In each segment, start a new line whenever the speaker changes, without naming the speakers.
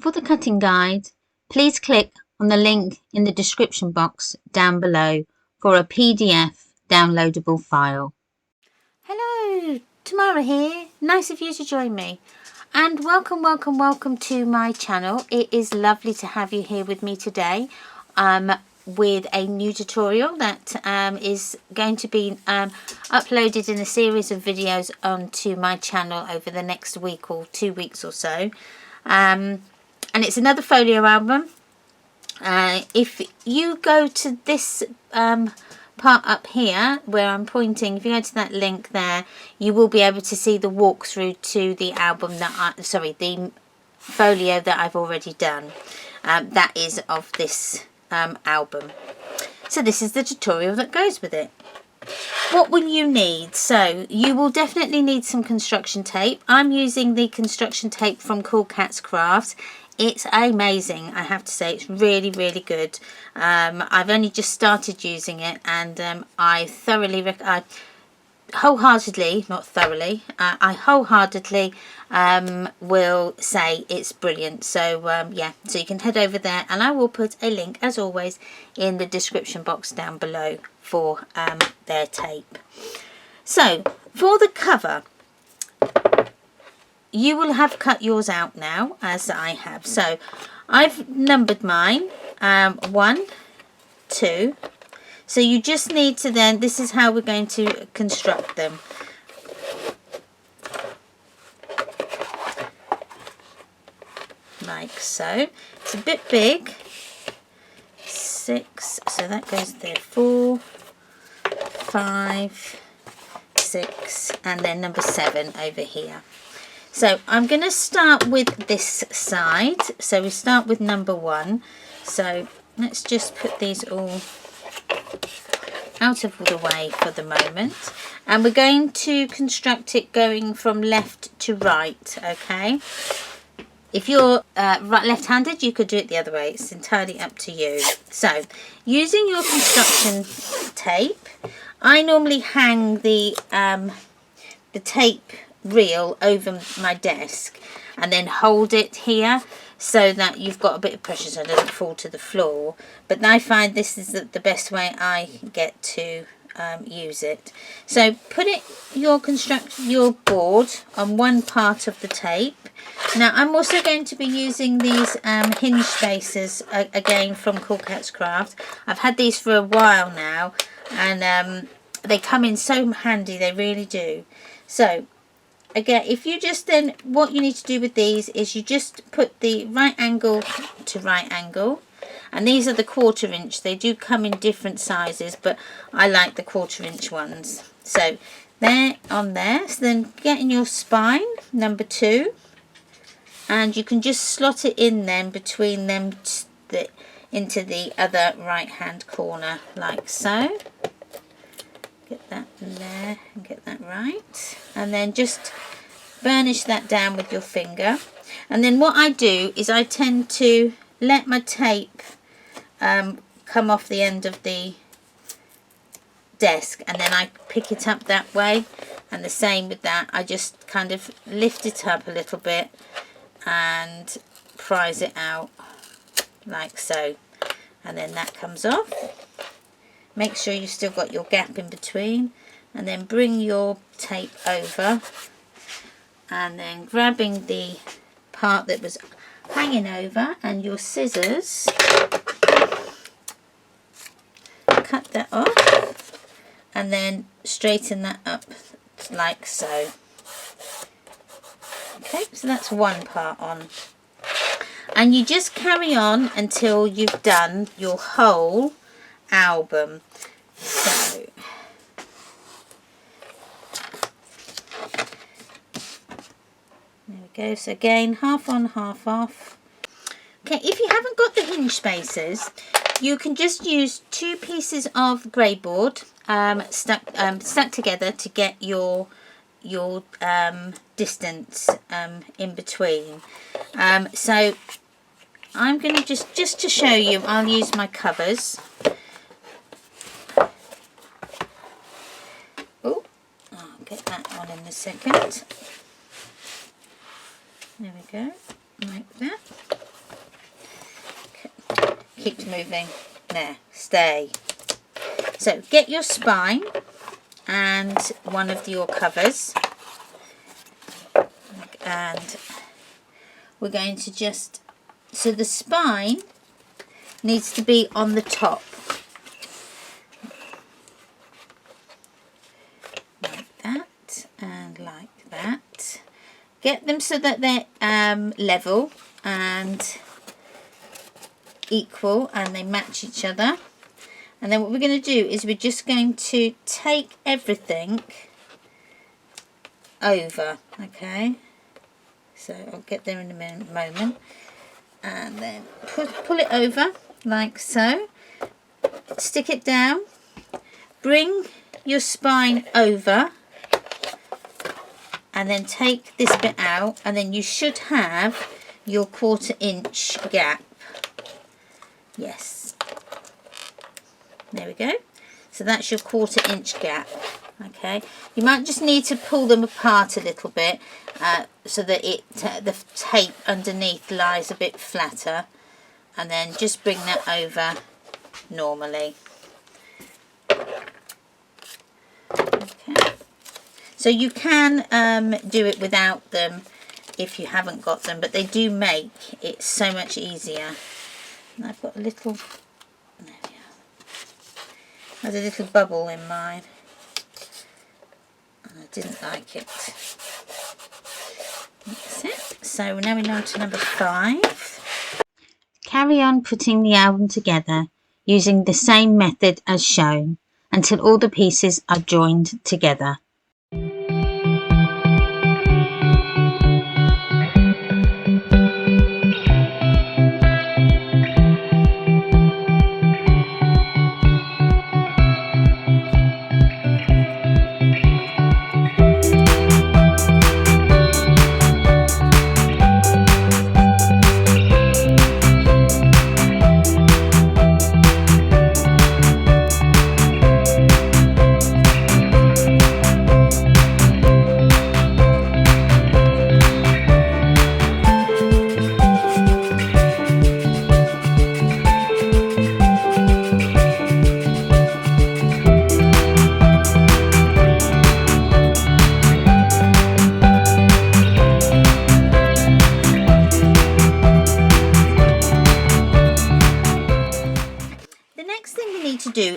For the cutting guide, please click on the link in the description box down below for a PDF downloadable file. Hello, Tamara here. Nice of you to join me. And welcome to my channel. It is lovely to have you here with me today with a new tutorial that is going to be uploaded in a series of videos onto my channel over the next week or 2 weeks or so. And it's another folio album. If you go to this part up here where I'm pointing, if you go to that link there, you will be able to see the walkthrough to the album that the folio that I've already done. That is of this album. So this is the tutorial that goes with it. What will you need? So you will definitely need some construction tape. I'm using the construction tape from Cool Cats Crafts. It's amazing, I have to say. It's really good. I've only just started using it, and I wholeheartedly will say it's brilliant. So yeah, so you can head over there, and I will put a link as always in the description box down below for their tape. So for the cover, you will have cut yours out now, as I have. So I've numbered mine 1, 2. So you just need to then, this is how we're going to construct them. Like so. It's a bit big. 6, so that goes there. 4, 5, 6, and then number 7 over here. So I'm going to start with this side. So we start with number 1. So let's just put these all out of the way for the moment. And we're going to construct it going from left to right, okay? If you're left-handed, you could do it the other way. It's entirely up to you. So using your construction tape, I normally hang the tape reel over my desk and then hold it here so that you've got a bit of pressure so it doesn't fall to the floor. But I find this is the best way I get to use it. So put your board on one part of the tape. Now I'm also going to be using these hinge spacers again from Cool Cats Craft. I've had these for a while now, and they come in so handy, they really do. So again, if you just then, what you need to do with these is you just put the right angle to right angle, and these are the 1/4 inch. They do come in different sizes, but I like the 1/4 inch ones. So they're on there. So then get in your spine, number 2, and you can just slot it in then between them into the other right hand corner, like so. Get that in there and get that right, and then just burnish that down with your finger. And then what I do is I tend to let my tape come off the end of the desk, and then I pick it up that way, and the same with that. I just kind of lift it up a little bit and prise it out like so, and then that comes off. Make sure you've still got your gap in between, and then bring your tape over, and then grabbing the part that was hanging over and your scissors, cut that off, and then straighten that up like so. Okay, so that's one part on, and you just carry on until you've done your whole album. So there we go. So again, half on, half off. Okay, if you haven't got the hinge spacers, you can just use 2 pieces of grey board stuck together to get your distance in between. So I'm going to just to show you, I'll use my covers. Oh, I'll get that on in a second. There we go, like that. keeps moving. There, stay. So get your spine and one of your covers, and we're going to just, so the spine needs to be on the top, like that and like that. Get them so that they're level and equal and they match each other. And then what we're going to do is we're just going to take everything over, okay? So I'll get there in a moment. And then pull it over like so. Stick it down. Bring your spine over. And then take this bit out. And then you should have your 1/4 inch gap. Yes. There we go. So that's your 1/4 inch gap. Okay. You might just need to pull them apart a little bit so that the tape underneath lies a bit flatter, and then just bring that over normally. Okay. So you can do it without them if you haven't got them, but they do make it so much easier. And I've got a little, there we are. There's a little bubble in mine, and I didn't like it. That's it. So now we're on to number 5. Carry on putting the album together using the same method as shown until all the pieces are joined together.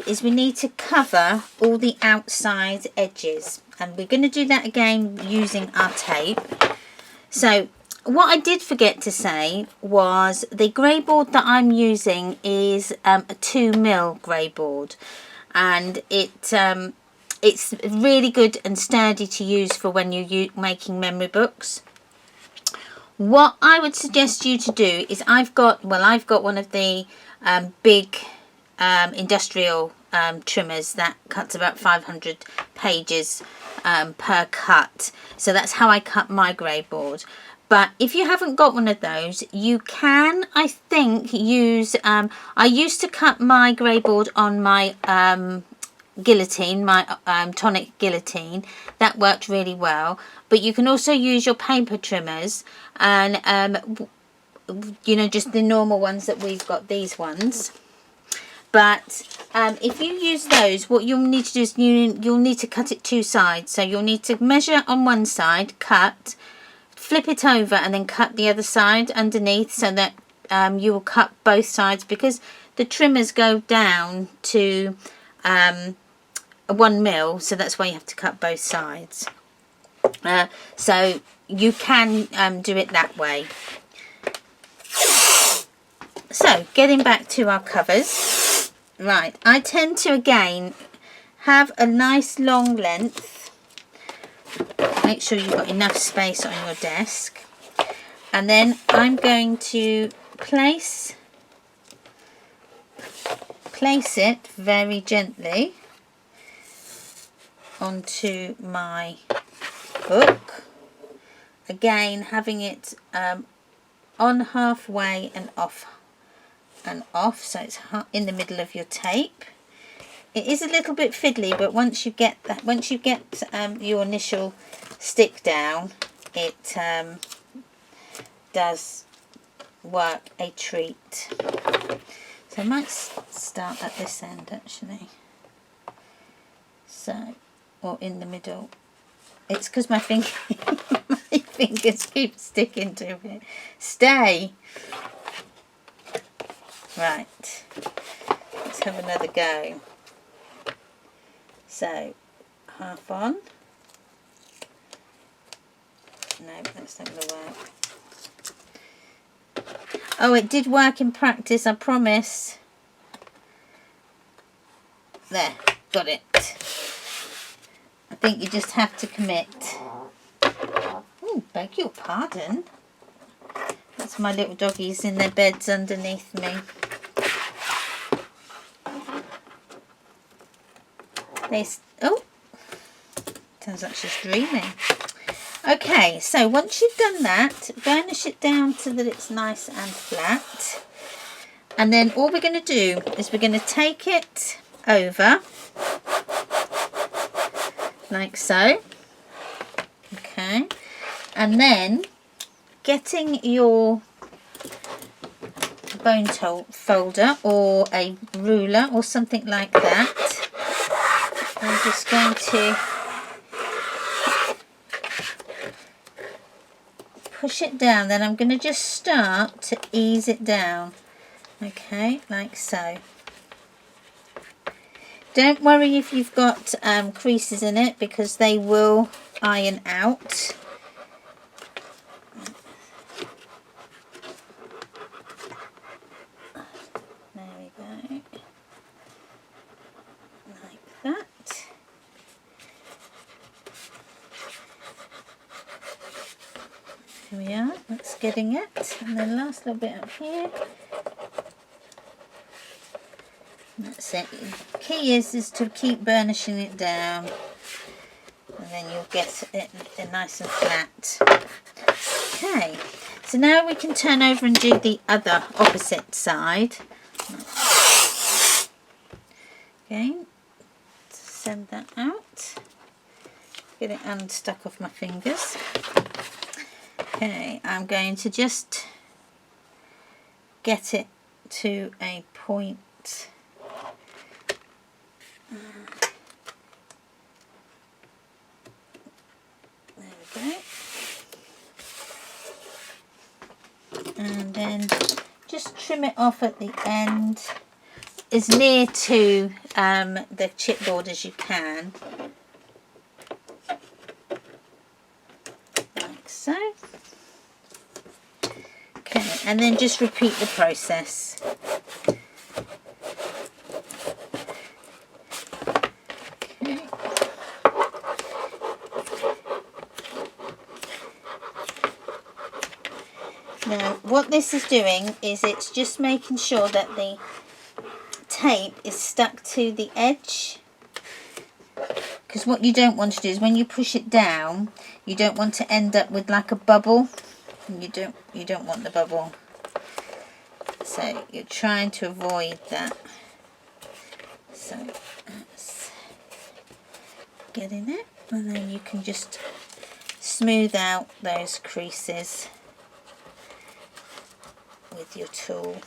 Is we need to cover all the outside edges, and we're going to do that again using our tape. So what I did forget to say was the grey board that I'm using is a 2mm grey board, and it's really good and sturdy to use for when you're making memory books. What I would suggest you to do is I've got one of the big industrial trimmers that cuts about 500 pages per cut, so that's how I cut my grey board. But if you haven't got one of those, you can, I think, use I used to cut my grey board on my guillotine, my tonic guillotine. That worked really well, but you can also use your paper trimmers, and you know, just the normal ones that we've got, these ones. But if you use those, what you'll need to do is you'll need to cut it 2 sides. So you'll need to measure on one side, cut, flip it over, and then cut the other side underneath, so that you will cut both sides, because the trimmers go down to 1mm, so that's why you have to cut both sides. So you can do it that way. So getting back to our covers. Right, I tend to again have a nice long length. Make sure you've got enough space on your desk. And then I'm going to place it very gently onto my book. Again, having it on halfway and off, so it's in the middle of your tape. It is a little bit fiddly, but once you get your initial stick down, it does work a treat. So I might start at this end actually. So, or in the middle. It's because my fingers keep sticking to it. Stay. Right. Let's have another go. So, half on. No, that's not going to work. Oh, it did work in practice, I promise. There, got it. I think you just have to commit. Oh, beg your pardon. That's my little doggies in their beds underneath me. Oh, sounds like she's dreaming. Okay, so once you've done that, burnish it down so that it's nice and flat. And then all we're going to do is we're going to take it over, like so. Okay, and then getting your bone folder or a ruler or something like that, I'm just going to push it down. Then I'm going to just start to ease it down. Okay, like so. Don't worry if you've got creases in it, because they will iron out. There we go. Like that. Here we are, that's getting it. And then last little bit up here. That's it. The key is to keep burnishing it down, and then you'll get it nice and flat. Okay, so now we can turn over and do the other opposite side. Okay, send that out. Get it unstuck off my fingers. Okay, I'm going to just get it to a point. There we go. And then just trim it off at the end as near to the chipboard as you can. Like so. Okay, and then just repeat the process. Now, what this is doing is it's just making sure that the tape is stuck to the edge, because what you don't want to do is when you push it down, you don't want to end up with like a bubble, and you don't want the bubble, so you're trying to avoid that. So that's getting it, and then you can just smooth out those creases with your tool.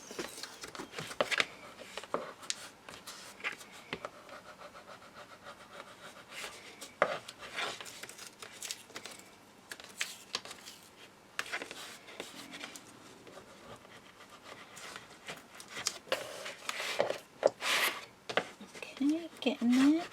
Okay, getting there.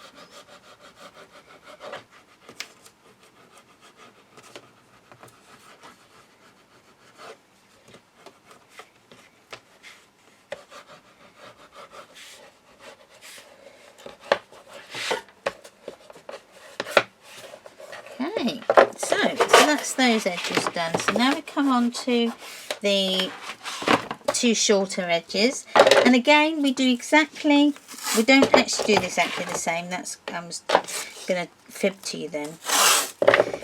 Okay, so that's those edges done. So now we come on to the two shorter edges, and again we don't actually do this exactly the same. That's I'm going to fib to you then.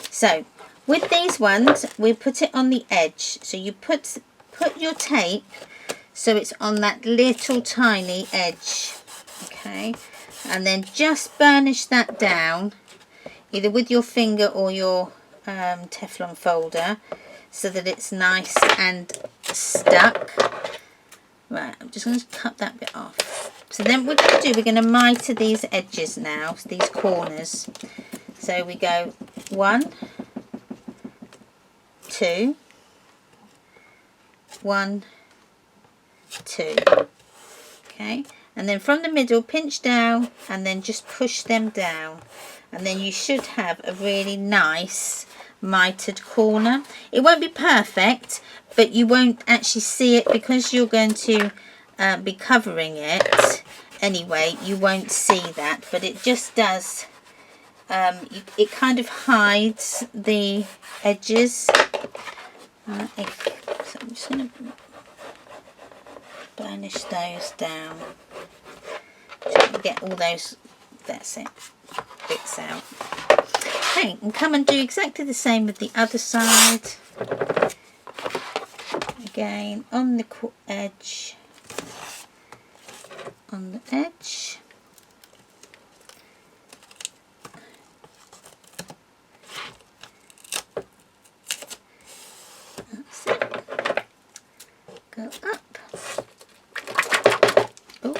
So with these ones we put it on the edge, so you put your tape so it's on that little tiny edge, okay, and then just burnish that down either with your finger or your Teflon folder so that it's nice and stuck. Right, I'm just going to cut that bit off. So then what we're going to do, we're going to mitre these edges now, these corners. So we go 1, 2, 1, 2. Okay, and then from the middle pinch down and then just push them down, and then you should have a really nice mitered corner. It won't be perfect, but you won't actually see it because you're going to be covering it anyway. You won't see that, but it just does, it kind of hides the edges. So I'm just going to burnish those down. Try to get all those, that's it, bits out. Okay, and come and do exactly the same with the other side. Again, on the edge, on the edge. That's it. Go up. Oh.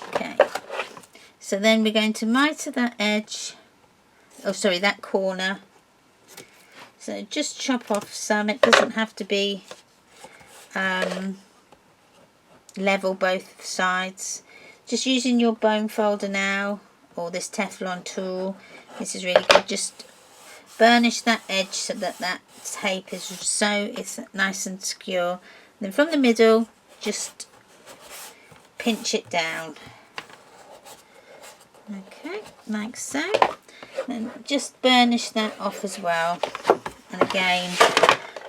Okay. So then we're going to mitre that edge, oh sorry, that corner. So just chop off some. It doesn't have to be level both sides. Just using your bone folder now, or this Teflon tool. This is really good. Just burnish that edge so that that tape is it's nice and secure. And then from the middle, just pinch it down. Okay, like so. And just burnish that off as well. And again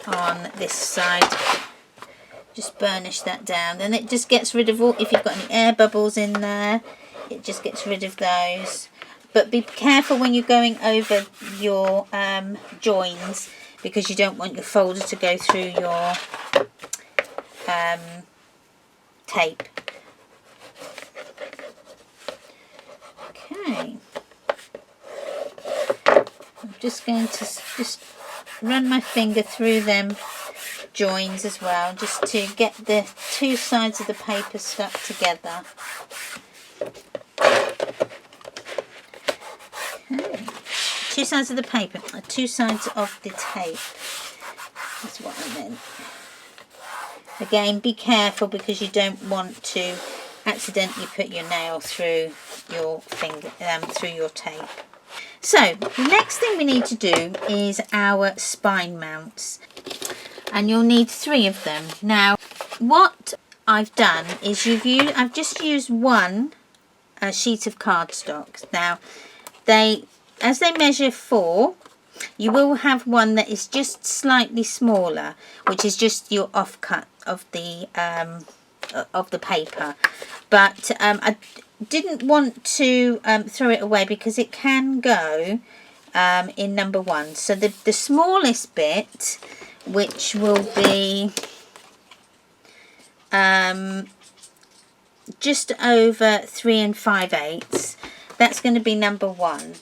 on this side, just burnish that down. Then it just gets rid of all, if you've got any air bubbles in there, it just gets rid of those. But be careful when you're going over your joins, because you don't want your folder to go through your tape. Okay. I'm just going to just run my finger through them joins as well, just to get the two sides of the paper stuck together. Okay. Two sides of the paper, two sides of the tape. That's what I meant. Again, be careful because you don't want to accidentally put your nail through your finger, through your tape. So the next thing we need to do is our spine mounts, and you'll need 3 of them. Now what I've done is I've just used one sheet of cardstock. Now as they measure 4, you will have one that is just slightly smaller, which is just your offcut of the paper. But I didn't want to throw it away because it can go in number 1. So the smallest bit, which will be just over 3 5/8, that's going to be number 1.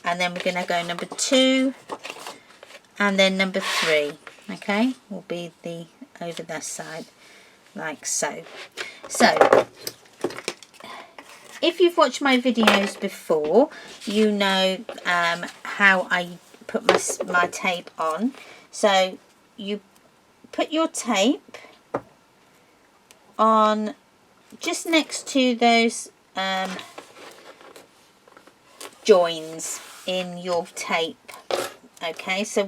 And then we're going to go number 2, and then number 3. Okay, will be the over that side, like so. So if you've watched my videos before, you know how I put my tape on. So you put your tape on just next to those joins in your tape. Okay, so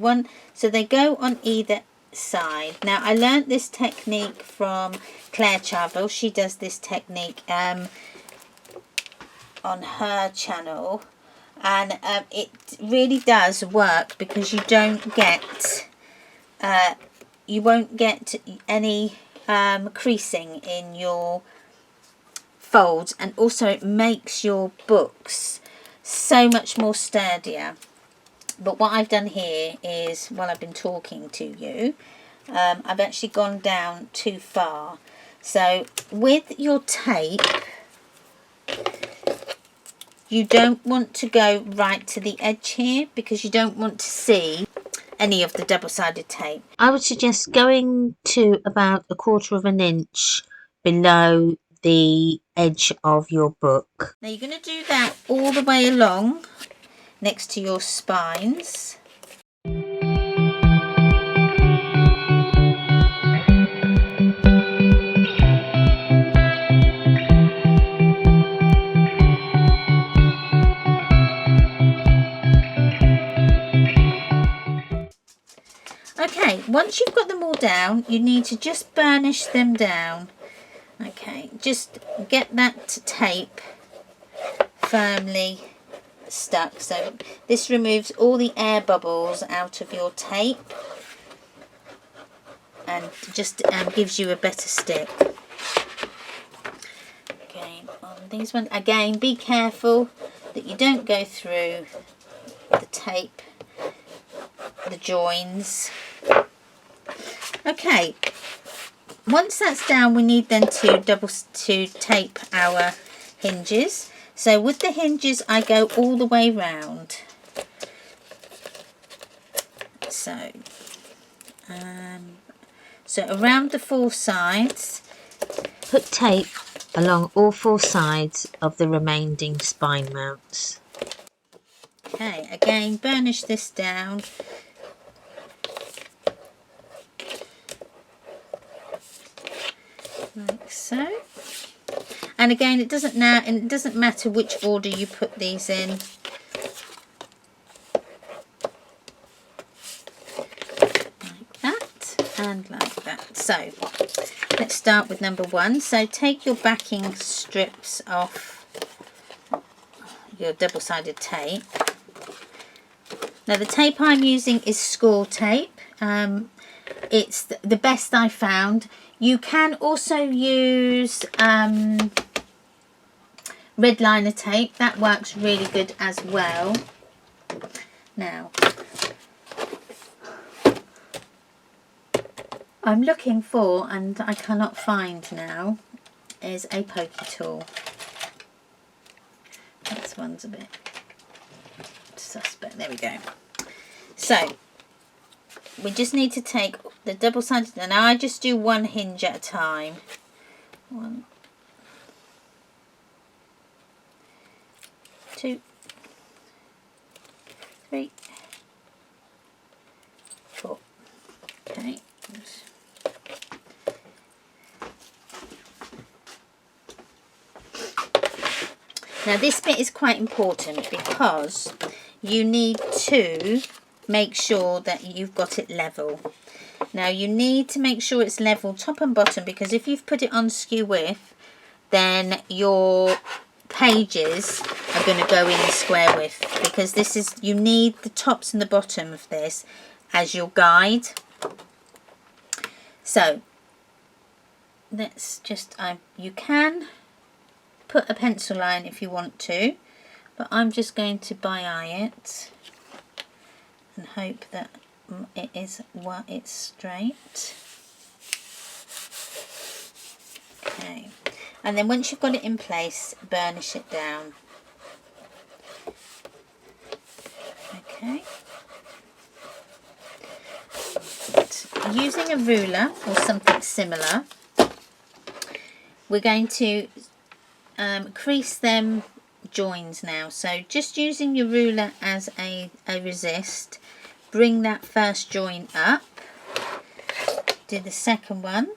they go on either side. Now I learnt this technique from Claire Charvel. She does this technique on her channel, and it really does work because you don't get you won't get any creasing in your folds, and also it makes your books so much more sturdier. But what I've done here is, while I've been talking to you, I've actually gone down too far. So with your tape, you don't want to go right to the edge here because you don't want to see any of the double-sided tape. I would suggest going to about 1/4 of an inch below the edge of your book. Now you're going to do that all the way along next to your spines. Okay, once you've got them all down, you need to just burnish them down. Okay, just get that tape firmly stuck. So this removes all the air bubbles out of your tape and just gives you a better stick. Okay, on these ones, again, be careful that you don't go through the tape, the joins. Okay, once that's down, we need then to tape our hinges. So with the hinges, I go all the way round. So around the 4 sides, put tape along all 4 sides of the remaining spine mounts. Okay, again, burnish this down. Like so. And again, it doesn't matter which order you put these in. Like that and like that. So let's start with number 1. So take your backing strips off your double-sided tape. Now the tape I'm using is score tape. It's the best I found. You can also use red liner tape. That works really good as well. Now, I'm looking for, and I cannot find now, is a pokey tool. This one's a bit suspect. There we go. So we just need to take the double-sided, and I just do 1 hinge at a time. 1, 2, 3, 4. Okay. Now this bit is quite important because you need to make sure that you've got it level. Now you need to make sure it's level top and bottom, because if you've put it on skew width, then your pages are going to go in square width, because this is, you need the tops and the bottom of this as your guide. So let's just, you can put a pencil line if you want to, but I'm just going to by-eye it and hope that it's straight. Okay, and then once you've got it in place, burnish it down. Okay, using a ruler or something similar, we're going to crease them joins now. So just using your ruler as a resist, bring that first join up, do the second one,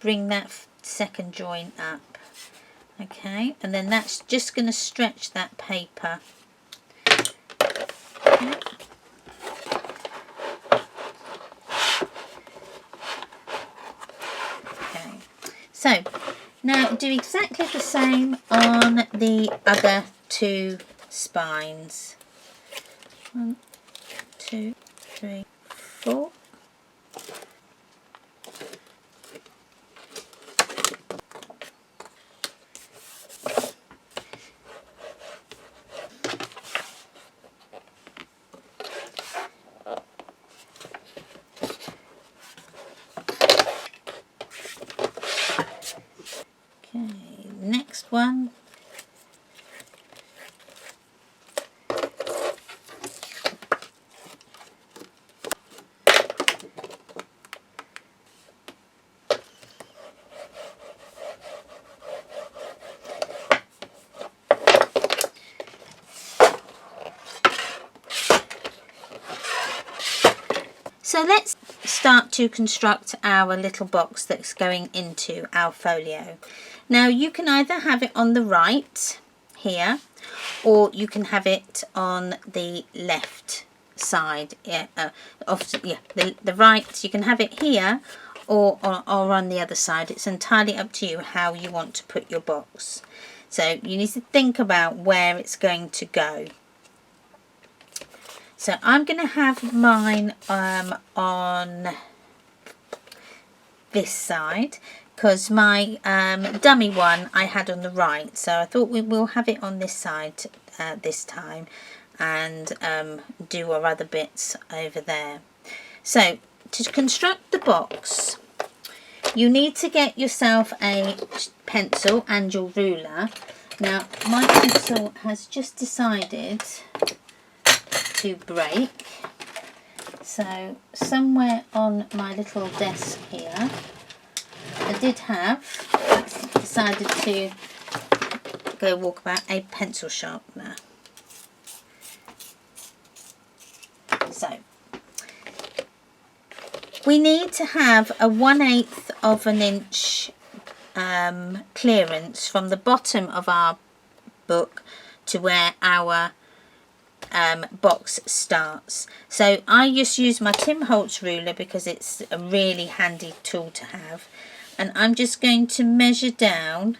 bring that second join up. Okay, and then that's just going to stretch that paper. Okay. Okay, so now do exactly the same on the other 2 spines. 1, 2, 3, 4. Okay, next one. So let's start to construct our little box that's going into our folio. Now you can either have it on the right here, or you can have it on the left side. The right, you can have it here or on the other side. It's entirely up to you how you want to put your box. So you need to think about where it's going to go. So I'm going to have mine on this side, because my dummy one I had on the right, so I thought we will have it on this side this time, and do our other bits over there. So to construct the box, you need to get yourself a pencil and your ruler. Now my pencil has just decided to break, so somewhere on my little desk here I did have decided to go walk about a pencil sharpener. So we need to have a 1/8 of an inch clearance from the bottom of our book to where our box starts. So I just use my Tim Holtz ruler because it's a really handy tool to have, and I'm just going to measure down,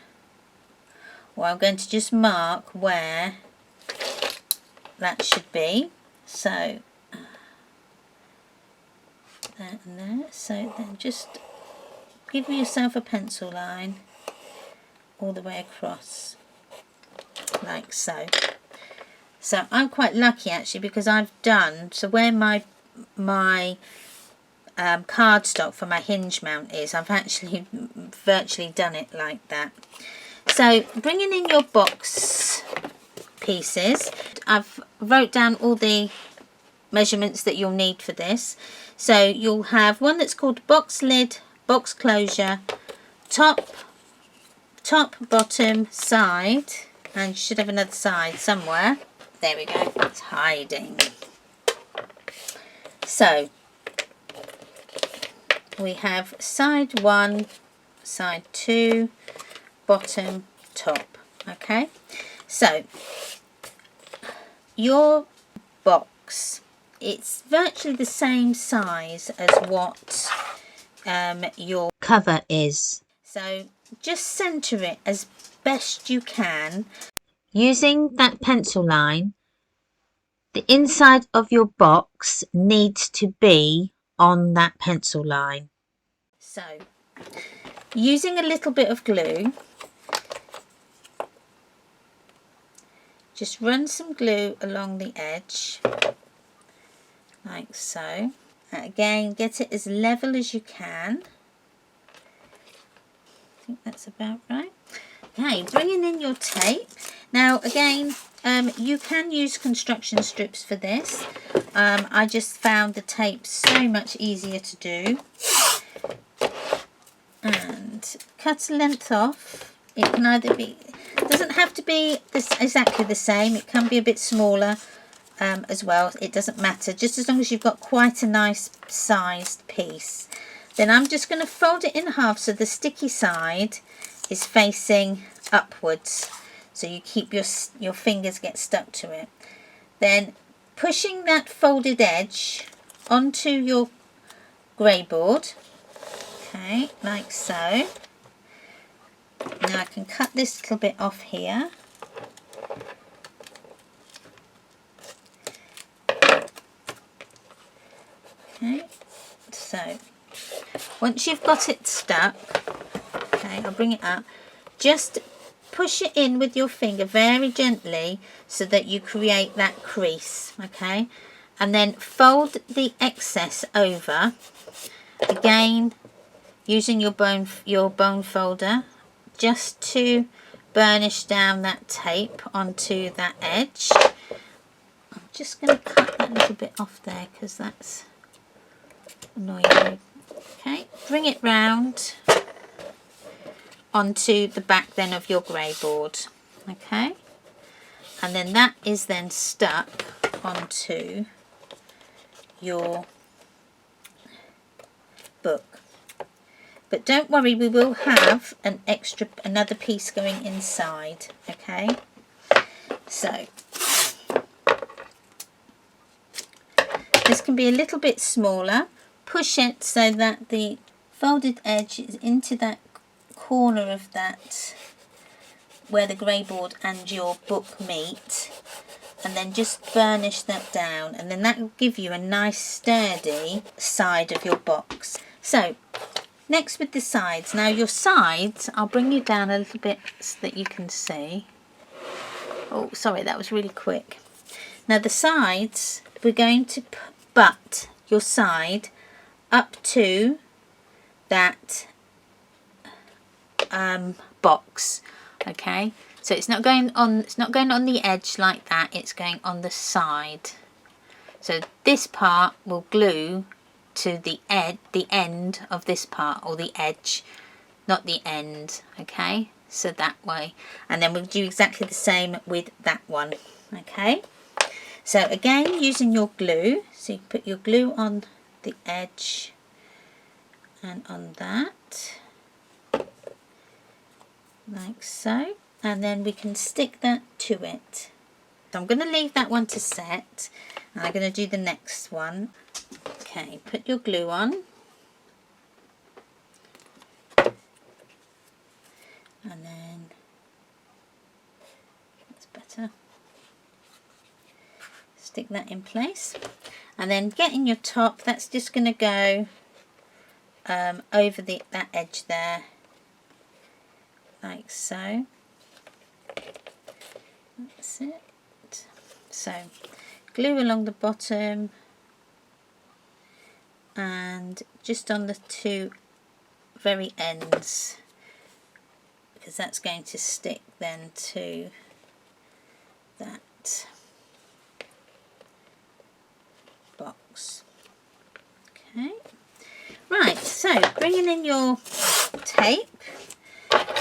or I'm going to just mark where that should be. So there and there. So then just give yourself a pencil line all the way across, like so. So I'm quite lucky actually, because I've done, so where my cardstock for my hinge mount is, I've actually virtually done it like that. So bringing in your box pieces, I've wrote down all the measurements that you'll need for this. So you'll have one that's called box lid, box closure, top, bottom, side, and you should have another side somewhere. There we go, it's hiding. So we have side 1, side 2, bottom, top. Okay, so your box, it's virtually the same size as what your cover is. So just centre it as best you can. Using that pencil line, the inside of your box needs to be on that pencil line. So, using a little bit of glue, just run some glue along the edge, like so. Again, get it as level as you can. I think that's about right. Okay, bringing in your tape. Now again, you can use construction strips for this. I just found the tape so much easier to do. And cut a length off. It can either be, it doesn't have to be exactly the same. It can be a bit smaller as well. It doesn't matter, just as long as you've got quite a nice sized piece. Then I'm just going to fold it in half so the sticky side is facing upwards, so you keep your fingers get stuck to it. Then pushing that folded edge onto your grey board, okay, like so. Now I can cut this little bit off here. Okay, so once you've got it stuck, okay, I'll bring it up. Just push it in with your finger very gently so that you create that crease, okay? And then fold the excess over, again using your bone folder, just to burnish down that tape onto that edge. I'm just going to cut that little bit off there because that's annoying me. Okay, bring it round onto the back then of your grey board, okay, and then that is then stuck onto your book. But don't worry, we will have another piece going inside, okay? So this can be a little bit smaller. Push it so that the folded edge is into that corner of that where the grey board and your book meet, and then just burnish that down, and then that will give you a nice sturdy side of your box. So next with the sides. Now your sides, I'll bring you down a little bit so that you can see. Oh, sorry, that was really quick. Now the sides, we're going to butt your side up to that box, okay? So it's not going on the edge like that, it's going on the side. So this part will glue to the end of this part, or the edge, not the end, okay? So that way, and then we'll do exactly the same with that one, okay? So again, using your glue, so you put your glue on the edge and on that, like so, and then we can stick that to it. So I'm going to leave that one to set, and I'm going to do the next one. Okay, put your glue on, and then that's better. Stick that in place, and then getting your top, that's just going to go over that edge there, like so. That's it. So glue along the bottom and just on the two very ends, because that's going to stick then to that box. Okay, right, so bringing in your tape.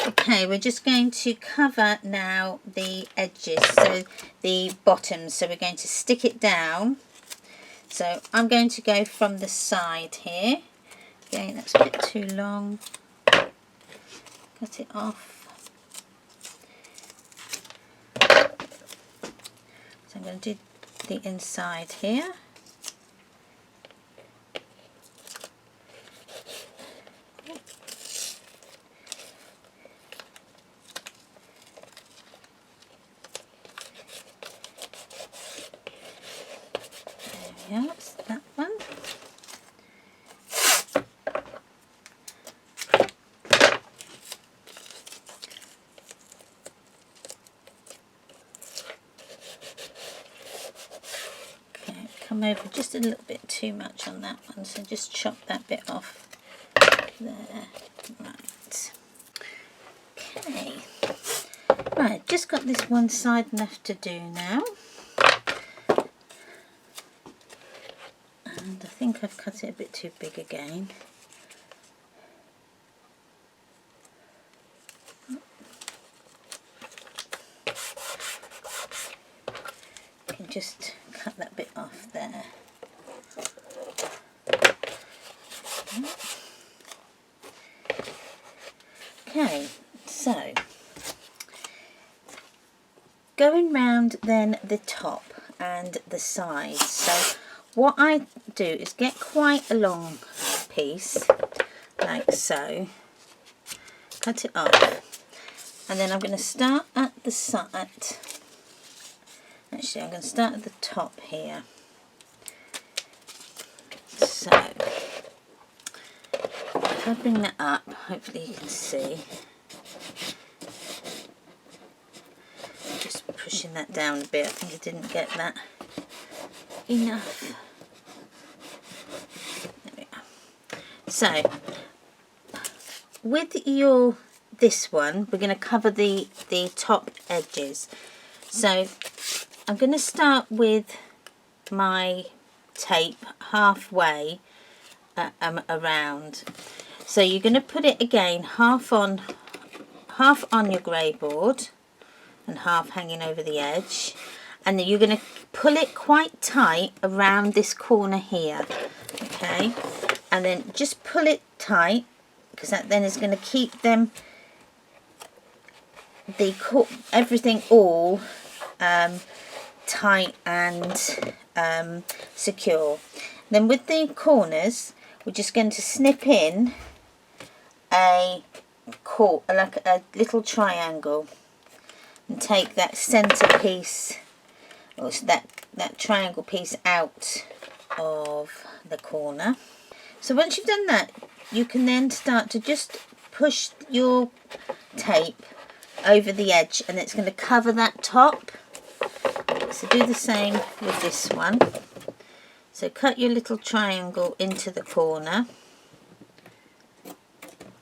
Okay, we're just going to cover now the edges, so the bottoms, so we're going to stick it down. So I'm going to go from the side here. Okay, that's a bit too long. Cut it off. So I'm going to do the inside here. Yeah, that's that one. Okay, come over just a little bit too much on that one, so just chop that bit off there. Right. Okay. Right, just got this one side left to do now. And I think I've cut it a bit too big again. You can just cut that bit off there. Okay, so going round then the top and the sides. So what I do is get quite a long piece, like so, cut it off, and then I'm going to start at the side. Actually, I'm going to start at the top here. So, if I bring that up, hopefully you can see. Just pushing that down a bit, I think I didn't get that enough. So with this one, we're going to cover the top edges. So I'm going to start with my tape halfway around. So you're going to put it again half on your grey board and half hanging over the edge, and then you're going to pull it quite tight around this corner here, okay? and then just pull it tight, because that then is going to keep them everything all tight and secure. Then with the corners, we're just going to snip in like a little triangle, and take that center piece, or that triangle piece, out of the corner. So once you've done that, you can then start to just push your tape over the edge, and it's going to cover that top. So do the same with this one. So cut your little triangle into the corner,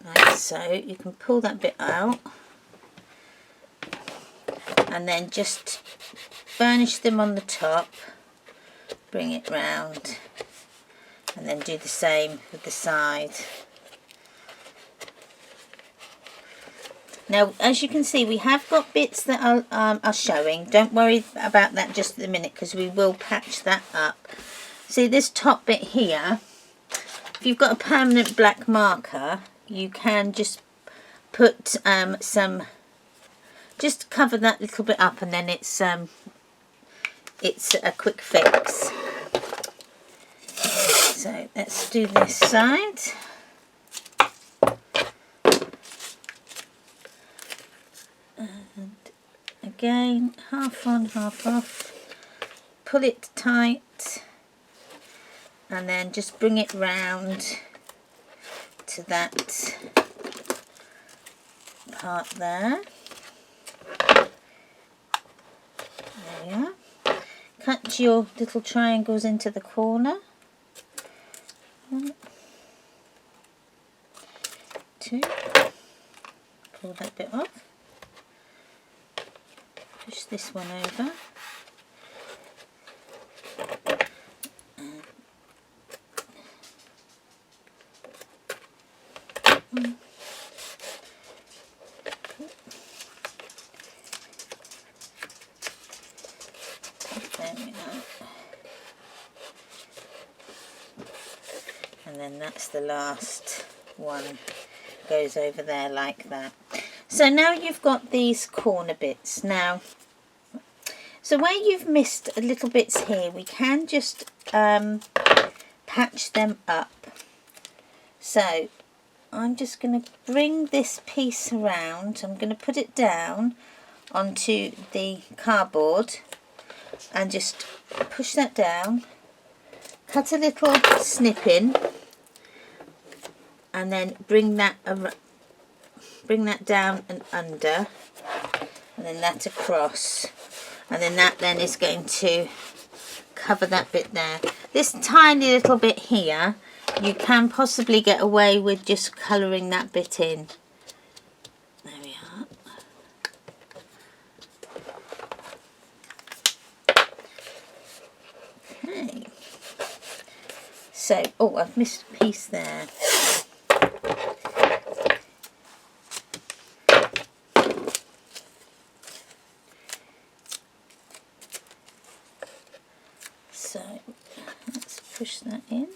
like so. You can pull that bit out, and then just burnish them on the top, bring it round, and then do the same with the side. Now, as you can see, we have got bits that are showing. Don't worry about that just at the minute, because we will patch that up. See this top bit here, if you've got a permanent black marker, you can just put just cover that little bit up, and then it's a quick fix. So let's do this side. And again, half on, half off. Pull it tight, and then just bring it round to that part there. There we are. Cut your little triangles into the corner. 1, 2. Pull that bit off. Push this one over. There we are. And then that's the last one, goes over there like that. So now you've got these corner bits. Now, so where you've missed a little bits here, we can just patch them up. So I'm just going to bring this piece around. I'm going to put it down onto the cardboard and just push that down, cut a little snip in, and then bring that down and under, and then that across, and then that then is going to cover that bit there. This tiny little bit here, you can possibly get away with just colouring that bit in. There we are. Okay. So, oh, I've missed a piece there. So let's push that in.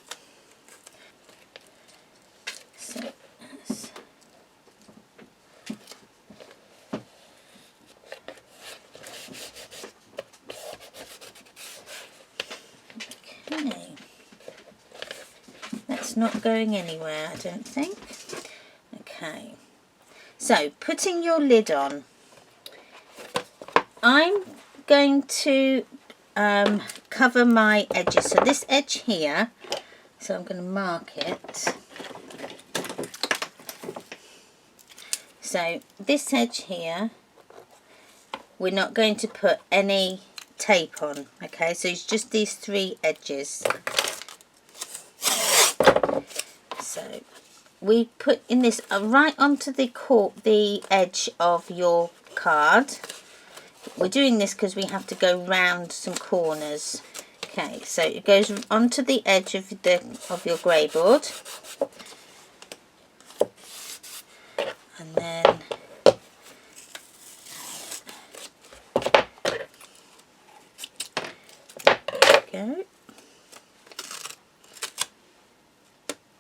So that's okay. That's not going anywhere, I don't think. Okay. So putting your lid on. I'm going to cover my edges. So this edge here, so I'm going to mark it. So this edge here, we're not going to put any tape on. Okay, so it's just these 3 edges. So we put in this right onto the edge of your card. We're doing this because we have to go round some corners. Okay, so it goes onto the edge of your grey board, and then there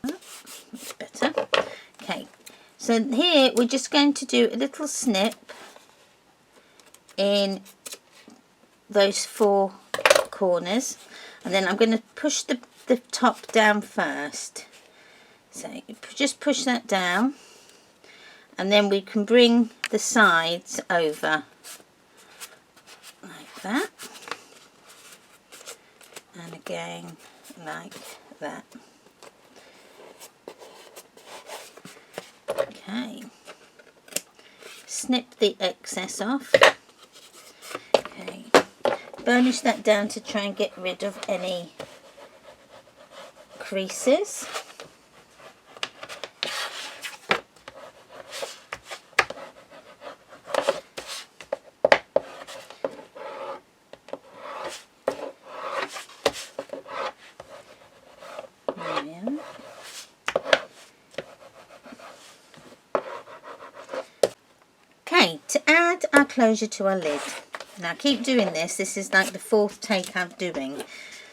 we go. Okay, so here we're just going to do a little snip in those 4 corners, and then I'm going to push the top down first. So just push that down, and then we can bring the sides over like that, and again like that. Okay, snip the excess off. Okay, burnish that down to try and get rid of any creases. Okay, to add our closure to our lid. Now keep doing this. This is like the 4th take I'm doing.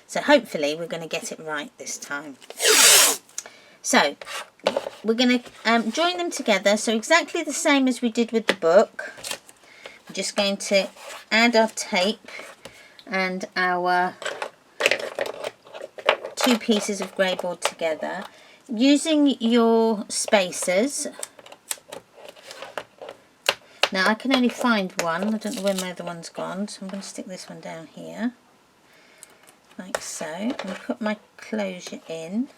So hopefully we're going to get it right this time. So we're going to join them together. So exactly the same as we did with the book. I'm just going to add our tape and our 2 pieces of grey board together. Using your spacers. Now I can only find one, I don't know where my other one's gone, so I'm going to stick this one down here, like so, and put my closure in,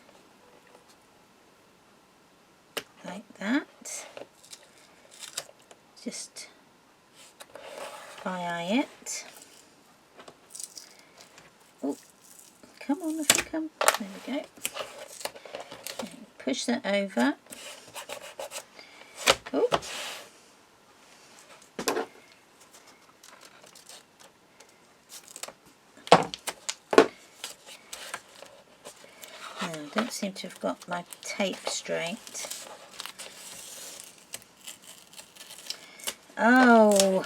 like that. Just eye it. Oh, come on, if you come. There we go. And push that over. Oh. I don't seem to have got my tape straight. Oh.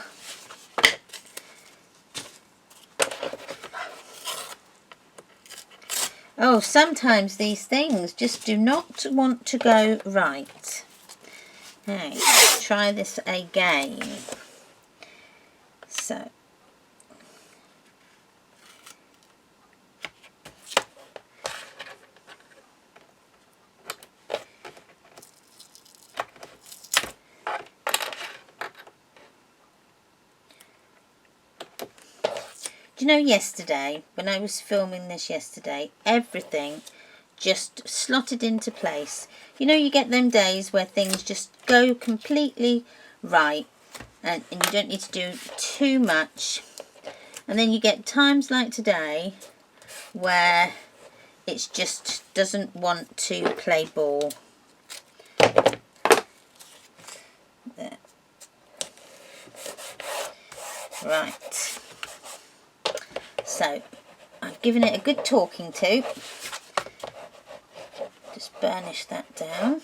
Oh, sometimes these things just do not want to go right. Okay, let's try this again. So. You know, yesterday, when I was filming this yesterday, everything just slotted into place. You know, you get them days where things just go completely right and you don't need to do too much. And then you get times like today where it just doesn't want to play ball. There. Right. So, I've given it a good talking to. Just burnish that down.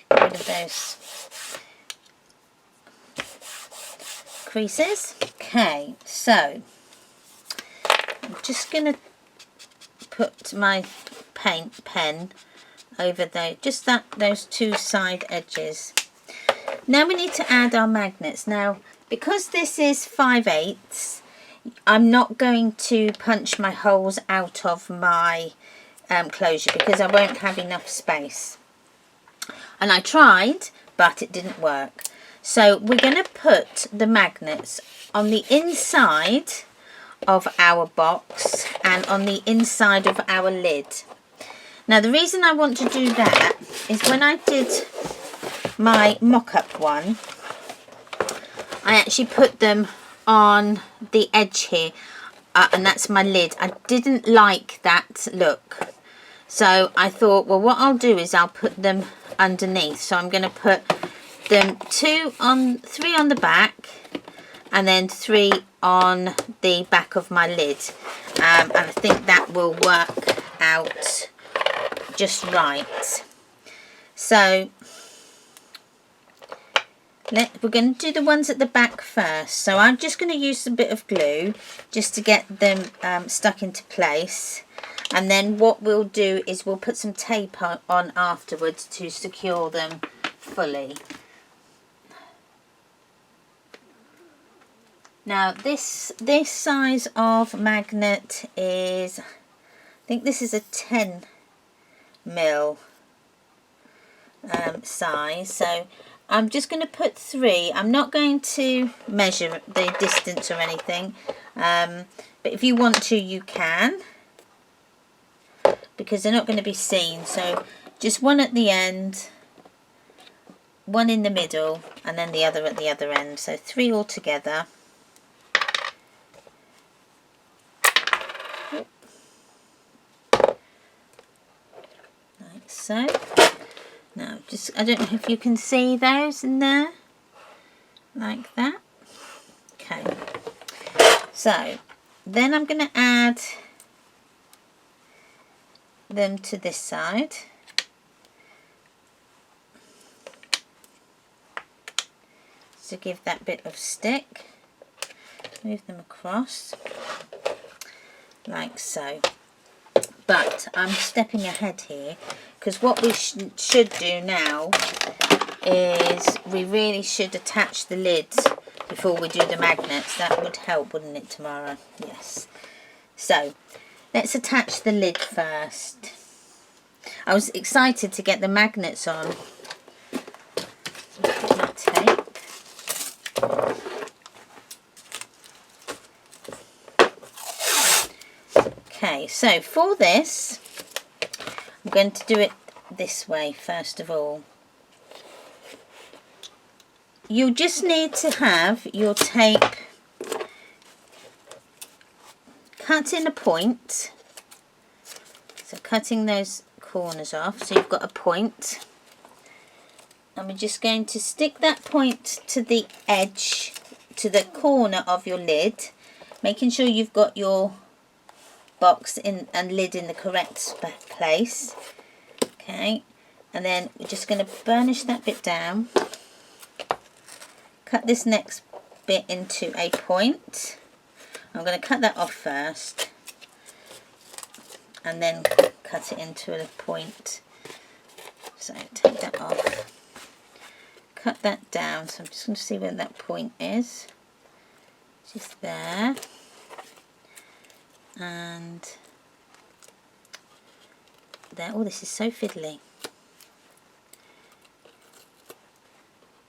Get rid of those creases. Okay, so I'm just going to put my paint pen over those 2 side edges. Now we need to add our magnets. Now, because this is 5/8, I'm not going to punch my holes out of my closure because I won't have enough space. And I tried, but it didn't work. So we're going to put the magnets on the inside of our box and on the inside of our lid. Now the reason I want to do that is when I did my mock-up one, I actually put them on the edge here, and that's my lid. I didn't like that look, so I thought, well, what I'll do is I'll put them underneath. So I'm going to put them 3 on the back and then 3 on the back of my lid, and I think that will work out just right. So we're going to do the ones at the back first. So I'm just going to use a bit of glue just to get them stuck into place. And then what we'll do is we'll put some tape on afterwards to secure them fully. Now this size of magnet is, I think this is a 10mm size, so I'm just going to put 3. I'm not going to measure the distance or anything, but if you want to, you can, because they're not going to be seen. So just one at the end, one in the middle, and then the other at the other end, so 3 altogether. Like so. Now, just, I don't know if you can see those in there, like that. Okay, so then I'm going to add them to this side. To give that bit of stick, move them across, like so. But I'm stepping ahead here, because what we should do now is we really should attach the lids before we do the magnets. That would help, wouldn't it, Tamara? Yes. So let's attach the lid first. I was excited to get the magnets on. Put my tape. Okay, so for this, I'm going to do it this way first of all. You just need to have your tape cut in a point, so cutting those corners off, so you've got a point, and we're just going to stick that point to the edge, to the corner of your lid, making sure you've got your box in and lid in the correct place. Okay, and then we're just going to burnish that bit down, cut this next bit into a point. I'm going to cut that off first and then cut it into a point. So take that off, cut that down, so I'm just going to see where that point is. Just there. And there. Oh, this is so fiddly.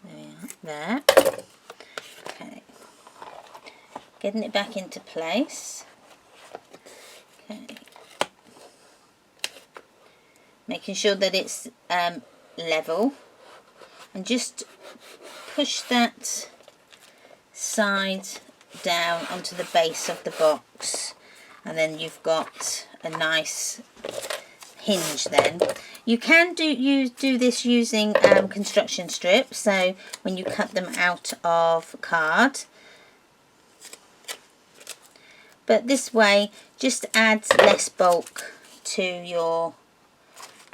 There we are. There. Okay. Getting it back into place. Okay. Making sure that it's level, and just push that side down onto the base of the box. And then you've got a nice hinge then. You can do this using construction strips, so when you cut them out of card. But this way just adds less bulk to your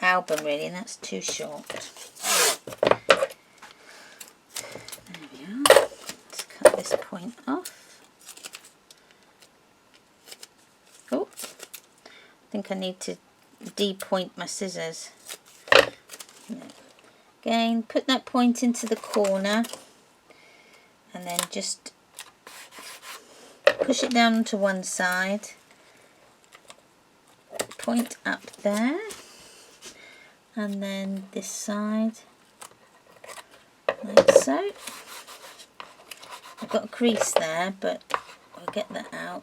album really, and that's too short. There we are. Let's cut this point off. Oh, I think I need to de-point my scissors. Again, put that point into the corner and then just push it down onto one side, point up there, and then this side, like so. I've got a crease there, but I'll get that out.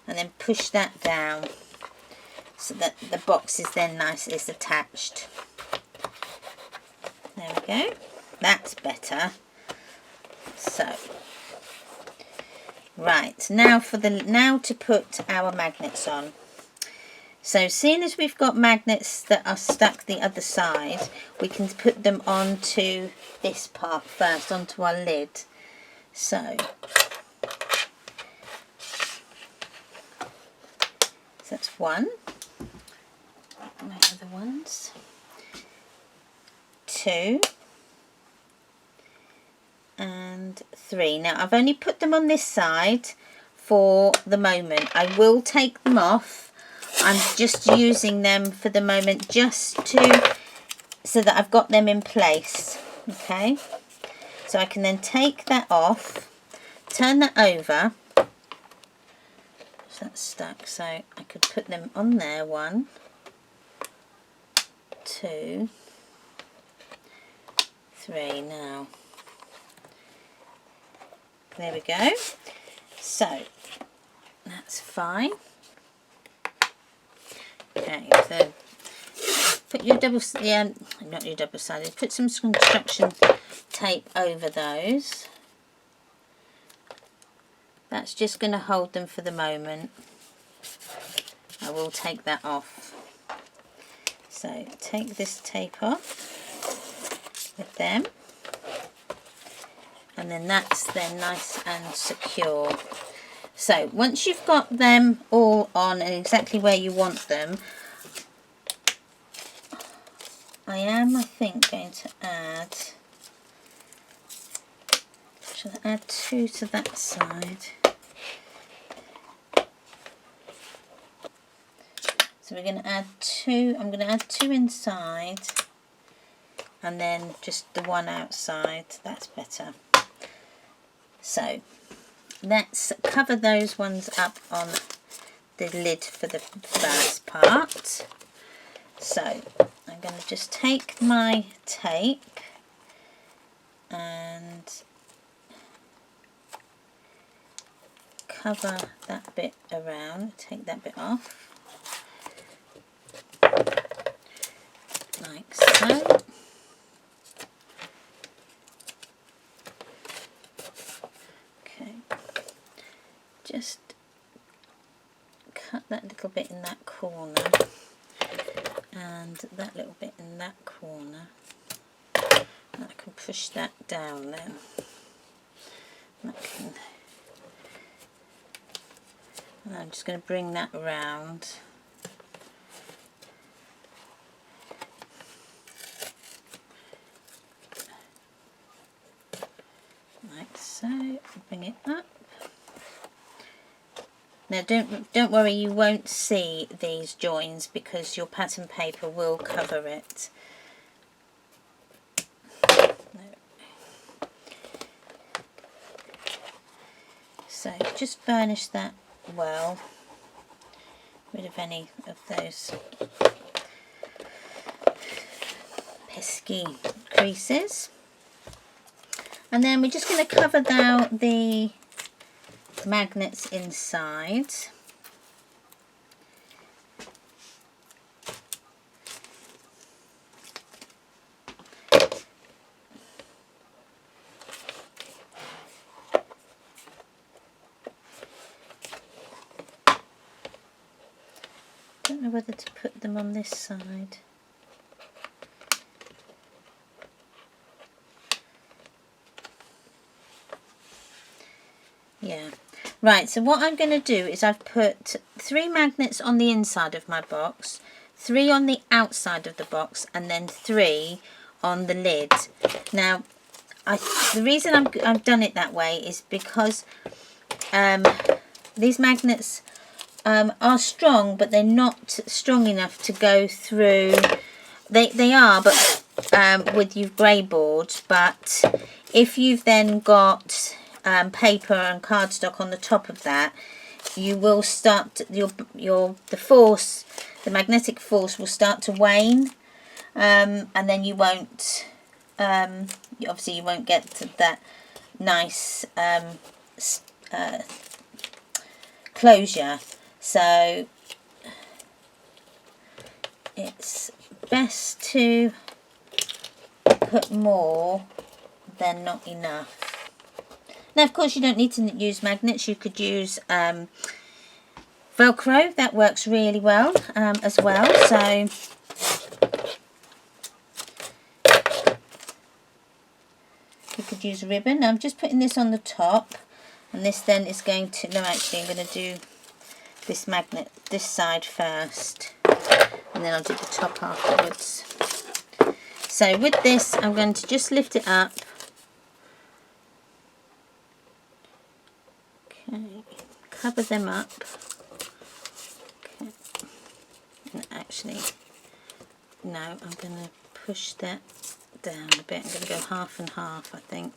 And then push that down so that the box is then nicely attached. There we go. That's better. So, right, now to put our magnets on. So seeing as we've got magnets that are stuck the other side, we can put them onto this part first, onto our lid. So that's one. My other ones. 2 and 3. Now I've only put them on this side for the moment. I will take them off. I'm just using them for the moment just to, so that I've got them in place. Okay, so I can then take that off, turn that over. So that's stuck, so I could put them on there. 1, 2, 3 now. There we go. So that's fine. Okay, so put your not your double-sided, put some construction tape over those. That's just going to hold them for the moment. I will take that off. So take this tape off with them. And then that's then nice and secure. So once you've got them all on and exactly where you want them, I think, going to add, shall I add 2 to that side? So we're going to add 2, I'm going to add 2 inside and then just the 1 outside. That's better. So let's cover those ones up on the lid for the first part. So I'm going to just take my tape and cover that bit around, take that bit off, like so. Okay, just cut that little bit in that corner and that little bit in that corner. And I can push that down then. And I'm just going to bring that around. Like so, bring it up. Now don't worry, you won't see these joins because your pattern paper will cover it. So just burnish that well, rid of any of those pesky creases. And then we're just going to cover down the magnets inside. Don't know whether to put them on this side. Yeah, right, so what I'm going to do is I've put 3 magnets on the inside of my box, 3 on the outside of the box, and then 3 on the lid. Now, the reason I've done it that way is because these magnets are strong, but they're not strong enough to go through. They are, but with your grey board. But if you've then got paper and cardstock on the top of that, you will start the magnetic force will start to wane, and then you won't obviously you won't get to that nice closure. So it's best to put more than not enough. Now, of course, you don't need to use magnets. You could use Velcro. That works really well as well. So you could use a ribbon. Now, I'm just putting this on the top, and this then is going to, no, actually I'm going to do this magnet this side first, and then I'll do the top afterwards. So with this, I'm going to just lift it up. cover them up. Okay. And actually, no, I'm going to push that down a bit. I'm going to go half and half, I think.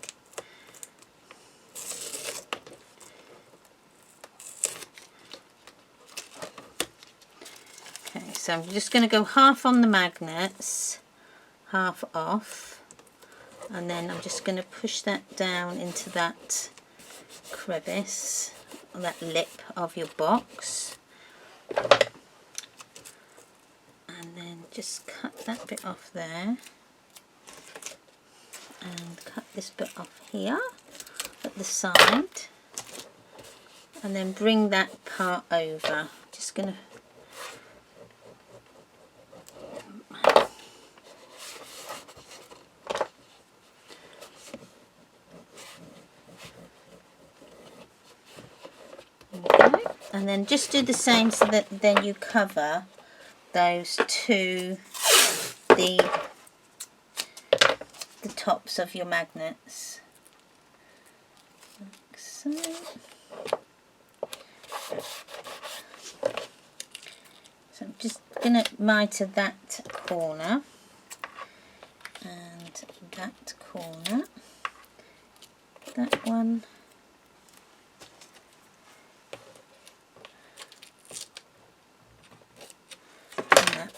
Okay, so I'm just going to go half on the magnets, half off, and then I'm just going to push that down into that crevice, on that lip of your box, and then just cut that bit off there, and cut this bit off here at the side, and then bring that part over. Just going to and then just do the same so that then you cover those to the tops of your magnets, like so. So I'm just going to miter that corner and that corner, that one,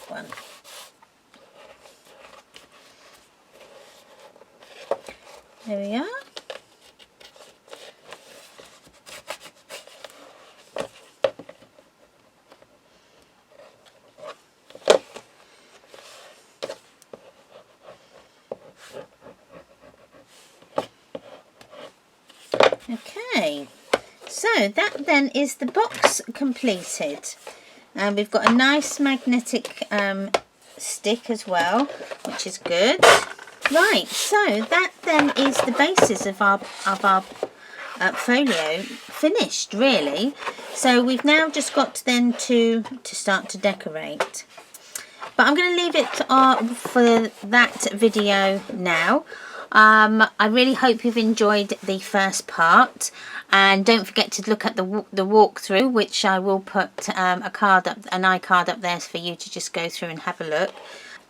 one. There we are. Okay, so that then is the box completed. And we've got a nice magnetic stick as well, which is good. Right, so that then is the basis of our folio finished, really. So we've now just got then to start to decorate. But I'm going to leave it for that video now. I really hope you've enjoyed the first part, and don't forget to look at the walkthrough, which I will put an iCard up there for you to just go through and have a look.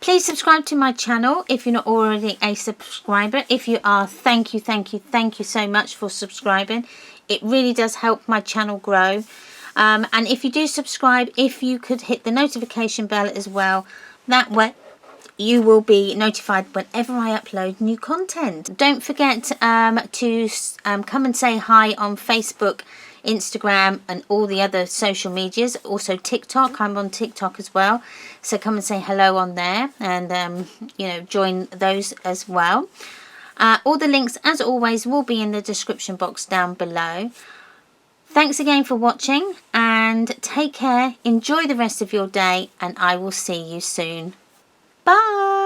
Please subscribe to my channel if you're not already a subscriber. If you are, thank you so much for subscribing. It really does help my channel grow. And if you do subscribe, if you could hit the notification bell as well, that way you will be notified whenever I upload new content. Don't forget to come and say hi on Facebook, Instagram and all the other social medias. Also TikTok, I'm on TikTok as well, so come and say hello on there, and you know, join those as well. All the links, as always, will be in the description box down below. Thanks again for watching, and take care, enjoy the rest of your day, and I will see you soon. Bye!